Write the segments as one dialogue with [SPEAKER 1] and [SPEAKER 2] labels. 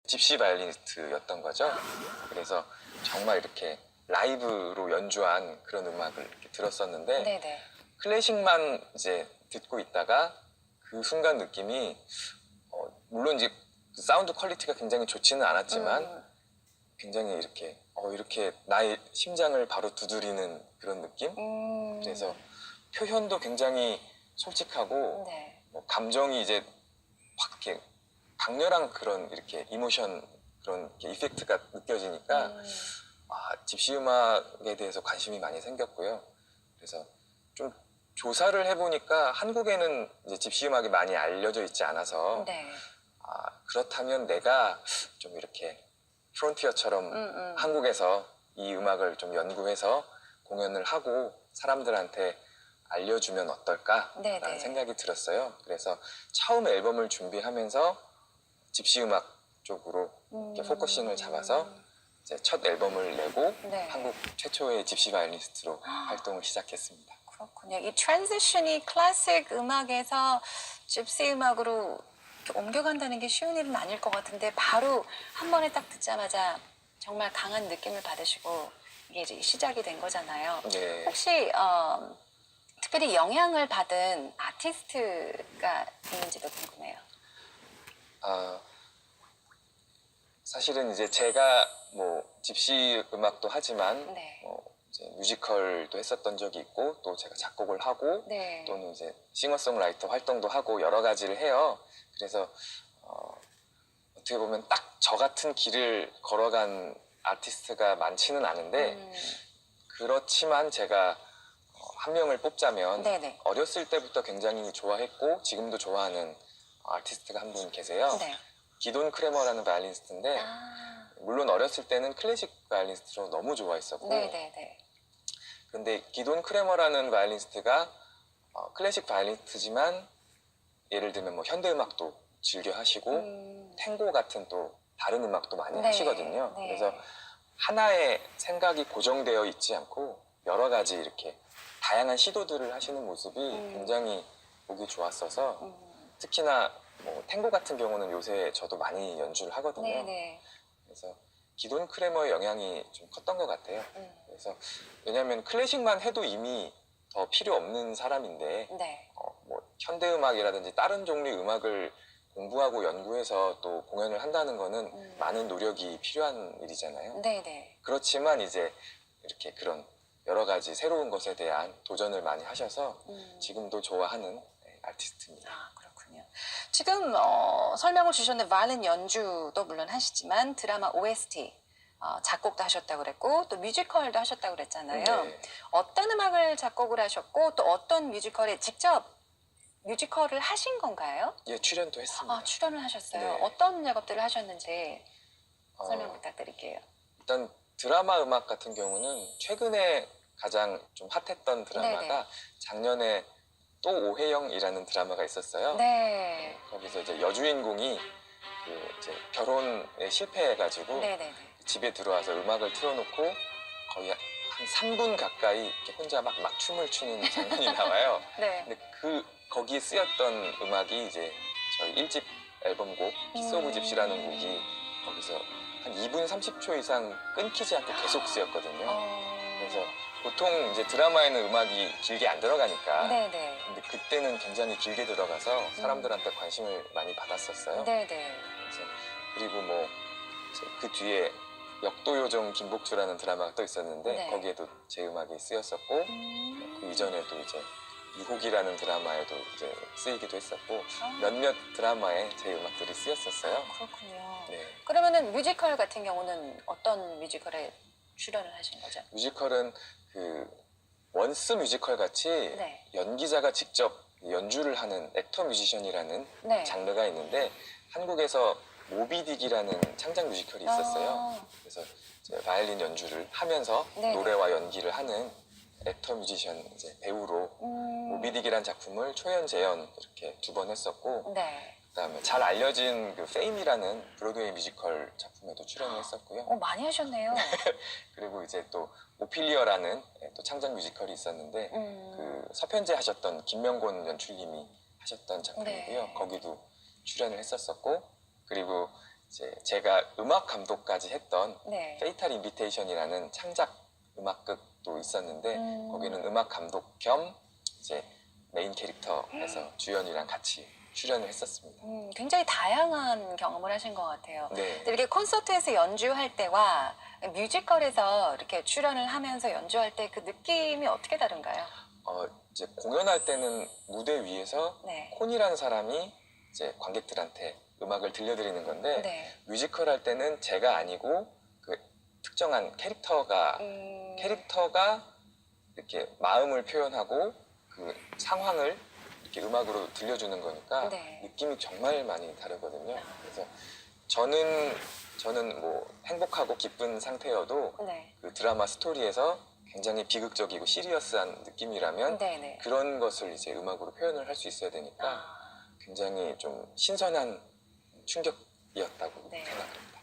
[SPEAKER 1] 집시 바이올리니스트였던 거죠. 그래서 정말 이렇게 라이브로 연주한 그런 음악을 이렇게 들었었는데
[SPEAKER 2] 네네.
[SPEAKER 1] 클래식만 이제 듣고 있다가 그 순간 느낌이 물론 이제 그 사운드 퀄리티가 굉장히 좋지는 않았지만 굉장히 이렇게 나의 심장을 바로 두드리는 그런 느낌? 그래서 표현도 굉장히 솔직하고
[SPEAKER 2] 네.
[SPEAKER 1] 뭐 감정이 이제 확 이렇게 강렬한 그런 이렇게 이모션 그런 이렇게 이펙트가 느껴지니까 집시 음악에 대해서 관심이 많이 생겼고요. 그래서 좀 조사를 해보니까 한국에는 이제 집시 음악이 많이 알려져 있지 않아서
[SPEAKER 2] 네.
[SPEAKER 1] 그렇다면 내가 좀 이렇게 프론티어처럼 한국에서 이 음악을 좀 연구해서 공연을 하고 사람들한테 알려주면 어떨까라는
[SPEAKER 2] 네네.
[SPEAKER 1] 생각이 들었어요. 그래서 처음 앨범을 준비하면서 집시 음악 쪽으로 이렇게 포커싱을 잡아서 이제 첫 앨범을 내고
[SPEAKER 2] 네.
[SPEAKER 1] 한국 최초의 집시 바이올리니스트로 활동을 시작했습니다.
[SPEAKER 2] 그렇군요. 이 트랜지션이 클래식 음악에서 집시 음악으로 이렇게 옮겨간다는 게 쉬운 일은 아닐 것 같은데 바로 한 번에 딱 듣자마자 정말 강한 느낌을 받으시고 이게 이제 시작이 된 거잖아요.
[SPEAKER 1] 네.
[SPEAKER 2] 혹시 특별히 영향을 받은 아티스트가 있는지도 궁금해요.
[SPEAKER 1] 사실은 이제 제가 뭐 집시 음악도 하지만
[SPEAKER 2] 네.
[SPEAKER 1] 이제 뮤지컬도 했었던 적이 있고 또 제가 작곡을 하고
[SPEAKER 2] 네.
[SPEAKER 1] 또는 이제 싱어송라이터 활동도 하고 여러 가지를 해요. 그래서 어떻게 보면 딱 저 같은 길을 걸어간 아티스트가 많지는 않은데 그렇지만 제가 한 명을 뽑자면
[SPEAKER 2] 네네.
[SPEAKER 1] 어렸을 때부터 굉장히 좋아했고 지금도 좋아하는 아티스트가 한 분 계세요.
[SPEAKER 2] 네.
[SPEAKER 1] 기돈 크레머라는 바이올리니스트인데 물론 어렸을 때는 클래식 바이올리니스트로 너무 좋아했었고
[SPEAKER 2] 네네네.
[SPEAKER 1] 근데 기돈 크레머라는 바이올리니스트가 클래식 바이올리니스트지만 예를 들면 뭐 현대음악도 즐겨 하시고 탱고 같은 또 다른 음악도 많이
[SPEAKER 2] 네.
[SPEAKER 1] 하시거든요.
[SPEAKER 2] 네.
[SPEAKER 1] 그래서 하나의 생각이 고정되어 있지 않고 여러 가지 이렇게 다양한 시도들을 하시는 모습이 굉장히 보기 좋았어서 특히나 뭐 탱고 같은 경우는 요새 저도 많이 연주를 하거든요.
[SPEAKER 2] 네네.
[SPEAKER 1] 그래서 기돈 크레머의 영향이 좀 컸던 것 같아요. 그래서 왜냐하면 클래식만 해도 이미 더 필요 없는 사람인데
[SPEAKER 2] 네.
[SPEAKER 1] 뭐 현대음악이라든지 다른 종류의 음악을 공부하고 연구해서 또 공연을 한다는 거는 많은 노력이 필요한 일이잖아요.
[SPEAKER 2] 네네.
[SPEAKER 1] 그렇지만 이제 이렇게 그런 여러 가지 새로운 것에 대한 도전을 많이 하셔서 지금도 좋아하는 아티스트입니다.
[SPEAKER 2] 그렇군요. 지금 설명을 주셨는데 바이올린 연주도 물론 하시지만 드라마 OST 작곡도 하셨다고 그랬고 또 뮤지컬도 하셨다고 그랬잖아요.
[SPEAKER 1] 네.
[SPEAKER 2] 어떤 음악을 작곡을 하셨고 또 어떤 뮤지컬에 직접 뮤지컬을 하신 건가요?
[SPEAKER 1] 예, 출연도 했습니다.
[SPEAKER 2] 출연을 하셨어요.
[SPEAKER 1] 네.
[SPEAKER 2] 어떤 작업들을 하셨는지 설명 부탁드릴게요.
[SPEAKER 1] 일단 드라마 음악 같은 경우는 최근에 가장 좀 핫했던 드라마가
[SPEAKER 2] 네네.
[SPEAKER 1] 작년에 또 오해영이라는 드라마가 있었어요.
[SPEAKER 2] 네.
[SPEAKER 1] 거기서 이제 여주인공이 그 이제 결혼에 실패해가지고
[SPEAKER 2] 네네네.
[SPEAKER 1] 집에 들어와서 음악을 틀어놓고 거의 한 3분 가까이 이렇게 혼자 막 춤을 추는 장면이 나와요.
[SPEAKER 2] 네.
[SPEAKER 1] 근데 거기에 쓰였던 음악이 이제 저희 1집 앨범곡 키스 오브 집시라는 곡이 거기서 한 2분 30초 이상 끊기지 않고 계속 쓰였거든요. 그래서 보통 이제 드라마에는 음악이 길게 안 들어가니까
[SPEAKER 2] 네네.
[SPEAKER 1] 근데 그때는 굉장히 길게 들어가서 사람들한테 관심을 많이 받았었어요.
[SPEAKER 2] 네네.
[SPEAKER 1] 그래서 그리고 뭐 그 뒤에 역도요정 김복주라는 드라마가 또 있었는데
[SPEAKER 2] 네.
[SPEAKER 1] 거기에도 제 음악이 쓰였었고 그 이전에도 이제 유혹이라는 드라마에도 이제 쓰이기도 했었고 몇몇 드라마에 제 음악들이 쓰였었어요.
[SPEAKER 2] 그렇군요.
[SPEAKER 1] 네.
[SPEAKER 2] 그러면은 뮤지컬 같은 경우는 어떤 뮤지컬에 출연을 하신 거죠?
[SPEAKER 1] 뮤지컬은 그 원스 뮤지컬 같이
[SPEAKER 2] 네.
[SPEAKER 1] 연기자가 직접 연주를 하는 액터 뮤지션이라는
[SPEAKER 2] 네.
[SPEAKER 1] 장르가 있는데 한국에서 모비딕이라는 창작 뮤지컬이 있었어요. 그래서 제가 바이올린 연주를 하면서
[SPEAKER 2] 네네.
[SPEAKER 1] 노래와 연기를 하는 액터 뮤지션 이제 배우로 모비딕이라는 작품을 초연 재연 이렇게 2번 했었고
[SPEAKER 2] 네.
[SPEAKER 1] 그다음에 잘 알려진 그 페임이라는 브로드웨이 뮤지컬 작품에도 출연을 했었고요.
[SPEAKER 2] 많이 하셨네요.
[SPEAKER 1] 그리고 이제 또 오피리어라는 또 창작 뮤지컬이 있었는데 그 서편제 하셨던 김명곤 연출님이 하셨던 작품이고요.
[SPEAKER 2] 네.
[SPEAKER 1] 거기도 출연을 했었었고 그리고 이제 제가 음악 감독까지 했던
[SPEAKER 2] 네.
[SPEAKER 1] 페이탈 인비테이션이라는 창작 음악극도 있었는데 거기는 음악 감독 겸 이제 메인 캐릭터에서 주연이랑 같이 출연을 했었습니다.
[SPEAKER 2] 굉장히 다양한 경험을 하신 것 같아요.
[SPEAKER 1] 네.
[SPEAKER 2] 근데 이렇게 콘서트에서 연주할 때와 뮤지컬에서 이렇게 출연을 하면서 연주할 때 그 느낌이 어떻게 다른가요?
[SPEAKER 1] 이제 공연할 때는 무대 위에서
[SPEAKER 2] 네.
[SPEAKER 1] 콘이라는 사람이 이제 관객들한테 음악을 들려드리는 건데
[SPEAKER 2] 네.
[SPEAKER 1] 뮤지컬 할 때는 제가 아니고 그 특정한 캐릭터가 이렇게 마음을 표현하고 그 상황을 이렇게 음악으로 들려주는 거니까
[SPEAKER 2] 네.
[SPEAKER 1] 느낌이 정말 많이 다르거든요. 그래서 저는 뭐 행복하고 기쁜 상태여도
[SPEAKER 2] 네.
[SPEAKER 1] 그 드라마 스토리에서 굉장히 비극적이고 시리어스한 느낌이라면
[SPEAKER 2] 네네.
[SPEAKER 1] 그런 것을 이제 음악으로 표현을 할 수 있어야 되니까 굉장히 좀 신선한 충격이었다고
[SPEAKER 2] 네.
[SPEAKER 1] 생각합니다.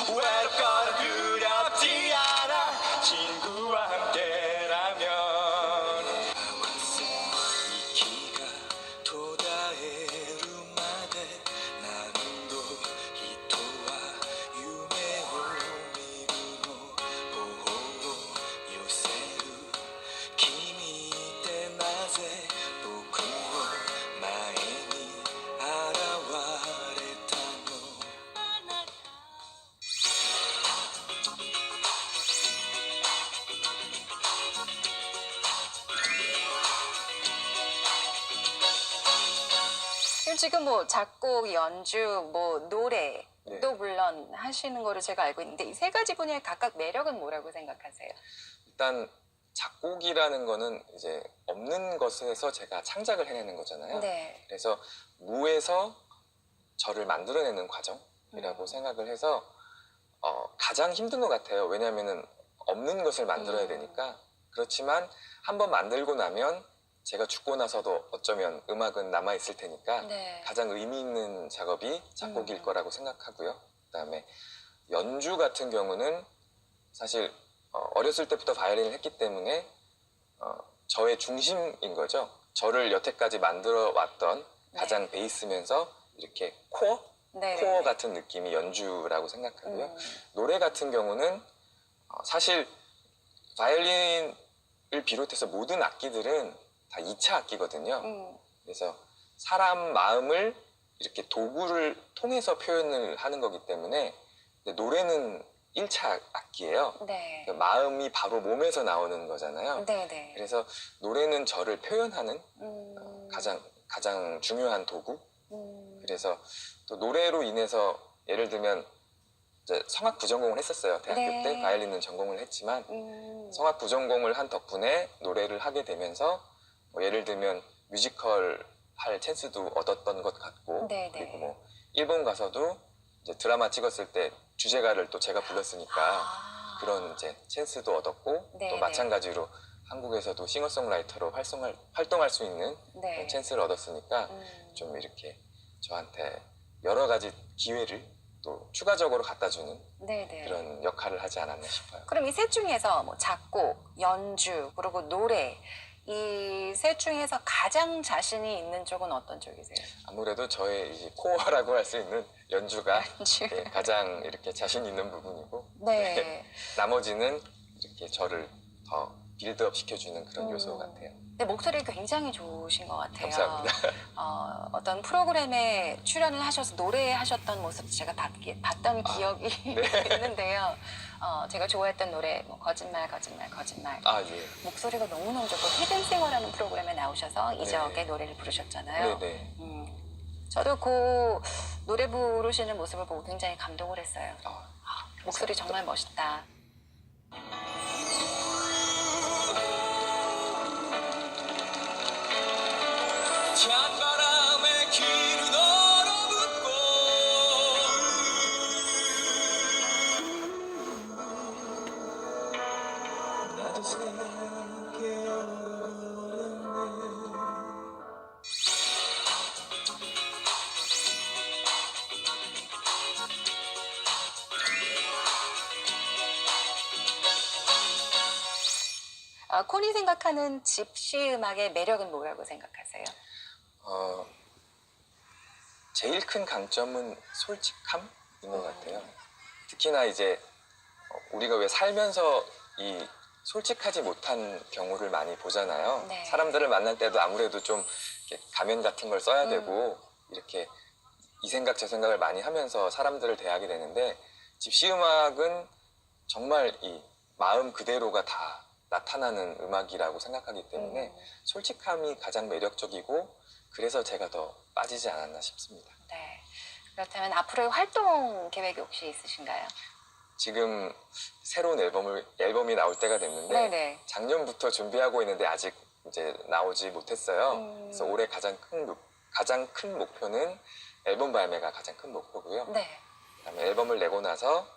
[SPEAKER 3] 외롭거나 두렵지 않아 친구와 함께라면 이 키가 토다에루 마데 나는도 히토와 유메を見るの寄せる君ってなぜ僕の前に現れたの
[SPEAKER 2] 그럼 지금 뭐 작곡, 연주, 뭐 노래도
[SPEAKER 1] 네.
[SPEAKER 2] 물론 하시는 거로 제가 알고 있는데 이 세 가지 분야의 각각 매력은 뭐라고 생각하세요?
[SPEAKER 1] 일단 작곡이라는 거는 이제 없는 것에서 제가 창작을 해내는 거잖아요.
[SPEAKER 2] 네.
[SPEAKER 1] 그래서 무에서 저를 만들어내는 과정이라고 생각을 해서 가장 힘든 것 같아요. 왜냐하면은 없는 것을 만들어야 되니까. 그렇지만 한번 만들고 나면 제가 죽고 나서도 어쩌면 음악은 남아 있을 테니까
[SPEAKER 2] 네.
[SPEAKER 1] 가장 의미 있는 작업이 작곡일 거라고 생각하고요. 그다음에 연주 같은 경우는 사실 어렸을 때부터 바이올린을 했기 때문에 저의 중심인 거죠. 저를 여태까지 만들어 왔던 가장 베이스면서 이렇게
[SPEAKER 2] 네.
[SPEAKER 1] 코어 같은 느낌이 연주라고 생각하고요. 노래 같은 경우는 사실 바이올린을 비롯해서 모든 악기들은 다 2차 악기거든요. 그래서 사람 마음을 이렇게 도구를 통해서 표현을 하는 거기 때문에 근데 노래는 1차 악기예요.
[SPEAKER 2] 네.
[SPEAKER 1] 그러니까 마음이 바로 몸에서 나오는 거잖아요.
[SPEAKER 2] 네네.
[SPEAKER 1] 그래서 노래는 저를 표현하는 가장 중요한 도구. 그래서 또 노래로 인해서 예를 들면 이제 성악 부전공을 했었어요. 대학교
[SPEAKER 2] 네.
[SPEAKER 1] 때 바이올린은 전공을 했지만 성악 부전공을 한 덕분에 노래를 하게 되면서 뭐 예를 들면 뮤지컬 할 찬스도 얻었던 것 같고
[SPEAKER 2] 네네.
[SPEAKER 1] 그리고 뭐 일본 가서도 이제 드라마 찍었을 때 주제가를 또 제가 불렀으니까 그런 이제 찬스도 얻었고
[SPEAKER 2] 네네.
[SPEAKER 1] 또 마찬가지로 한국에서도 싱어송라이터로 활동할 수 있는
[SPEAKER 2] 네.
[SPEAKER 1] 그런 찬스를 얻었으니까 좀 이렇게 저한테 여러 가지 기회를 또 추가적으로 갖다 주는
[SPEAKER 2] 네네.
[SPEAKER 1] 그런 역할을 하지 않았나 싶어요.
[SPEAKER 2] 그럼 이 셋 중에서 뭐 작곡, 연주, 그리고 노래 이 셋 중에서 가장 자신이 있는 쪽은 어떤 쪽이세요?
[SPEAKER 1] 아무래도 저의 이제 코어라고 할 수 있는 연주가
[SPEAKER 2] 연주.
[SPEAKER 1] 예, 가장 이렇게 자신 있는 부분이고
[SPEAKER 2] 네.
[SPEAKER 1] 나머지는 이렇게 저를 더 빌드업 시켜주는 그런 요소 같아요.
[SPEAKER 2] 근데 목소리가 굉장히 좋으신 것 같아요.
[SPEAKER 1] 감사합니다.
[SPEAKER 2] 어떤 프로그램에 출연을 하셔서 노래하셨던 모습 제가 봤던 기억이 있는데요. 제가 좋아했던 노래 뭐 거짓말 거짓말 거짓말
[SPEAKER 1] 아 예.
[SPEAKER 2] 목소리가 너무너무 좋고 히든싱어라는 프로그램에 나오셔서 이적의 노래를 부르셨잖아요.
[SPEAKER 1] 네네.
[SPEAKER 2] 저도 그 노래 부르시는 모습을 보고 굉장히 감동을 했어요. 목소리 정말 멋있다.
[SPEAKER 3] 찬바람에 길을 얼어붙고 나도 새롭게 온
[SPEAKER 2] 콘이 생각하는 집시 음악의 매력은 뭐라고 생각하세요?
[SPEAKER 1] 어, 제일 큰 강점은 솔직함인 것 같아요. 특히나 이제 우리가 왜 살면서 이 솔직하지 못한 경우를 많이 보잖아요.
[SPEAKER 2] 네.
[SPEAKER 1] 사람들을 만날 때도 아무래도 좀 이렇게 가면 같은 걸 써야 되고 이렇게 이 생각 저 생각을 많이 하면서 사람들을 대하게 되는데 집시 음악은 정말 이 마음 그대로가 다 나타나는 음악이라고 생각하기 때문에 솔직함이 가장 매력적이고 그래서 제가 더 빠지지 않았나 싶습니다.
[SPEAKER 2] 네. 그렇다면 앞으로의 활동 계획이 혹시 있으신가요?
[SPEAKER 1] 지금 새로운 앨범이 나올 때가 됐는데
[SPEAKER 2] 네네.
[SPEAKER 1] 작년부터 준비하고 있는데 아직 이제 나오지 못했어요. 그래서 올해 가장 큰 목표는 앨범 발매가 가장 큰 목표고요.
[SPEAKER 2] 네.
[SPEAKER 1] 그다음에 앨범을 내고 나서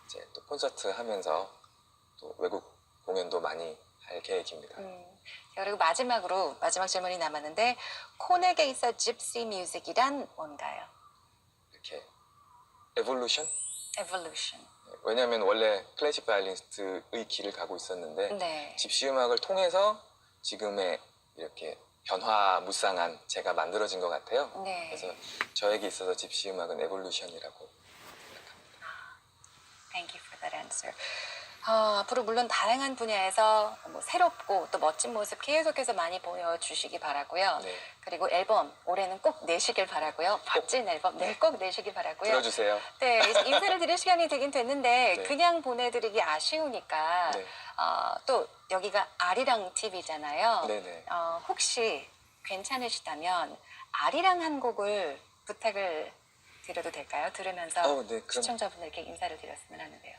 [SPEAKER 1] 이제 또 콘서트 하면서 또 외국 공연도 많이 할 계획입니다.
[SPEAKER 2] 자, 그리고 마지막으로 마지막 질문이 남았는데 콘에게 있어 집시 뮤직이란 뭔가요?
[SPEAKER 1] 이렇게 에볼루션?
[SPEAKER 2] Evolution.
[SPEAKER 1] 왜냐하면 원래 클래식 바이올리니스트의 길을 가고 있었는데
[SPEAKER 2] 네.
[SPEAKER 1] 집시 음악을 통해서 지금의 이렇게 변화무쌍한 제가 만들어진 것 같아요.
[SPEAKER 2] 네.
[SPEAKER 1] 그래서 저에게 있어서 집시 음악은 에볼루션이라고.
[SPEAKER 2] Thank you for that answer. 앞으로 물론 다양한 분야에서 뭐 새롭고 또 멋진 모습 계속해서 많이 보여주시기 바라고요.
[SPEAKER 1] 네.
[SPEAKER 2] 그리고 앨범 올해는 꼭 내시길 바라고요. 멋진 앨범 꼭 내시길 바라고요.
[SPEAKER 1] 들어주세요.
[SPEAKER 2] 네, 이제 인사를 드릴 시간이 되긴 됐는데
[SPEAKER 1] 네.
[SPEAKER 2] 그냥 보내드리기 아쉬우니까
[SPEAKER 1] 네.
[SPEAKER 2] 또 여기가 아리랑 TV잖아요.
[SPEAKER 1] 네네.
[SPEAKER 2] 혹시 괜찮으시다면 아리랑 한 곡을 부탁을 드려도 될까요? 들으면서
[SPEAKER 1] 네, 그럼.
[SPEAKER 2] 시청자분들께 인사를 드렸으면 하는데요.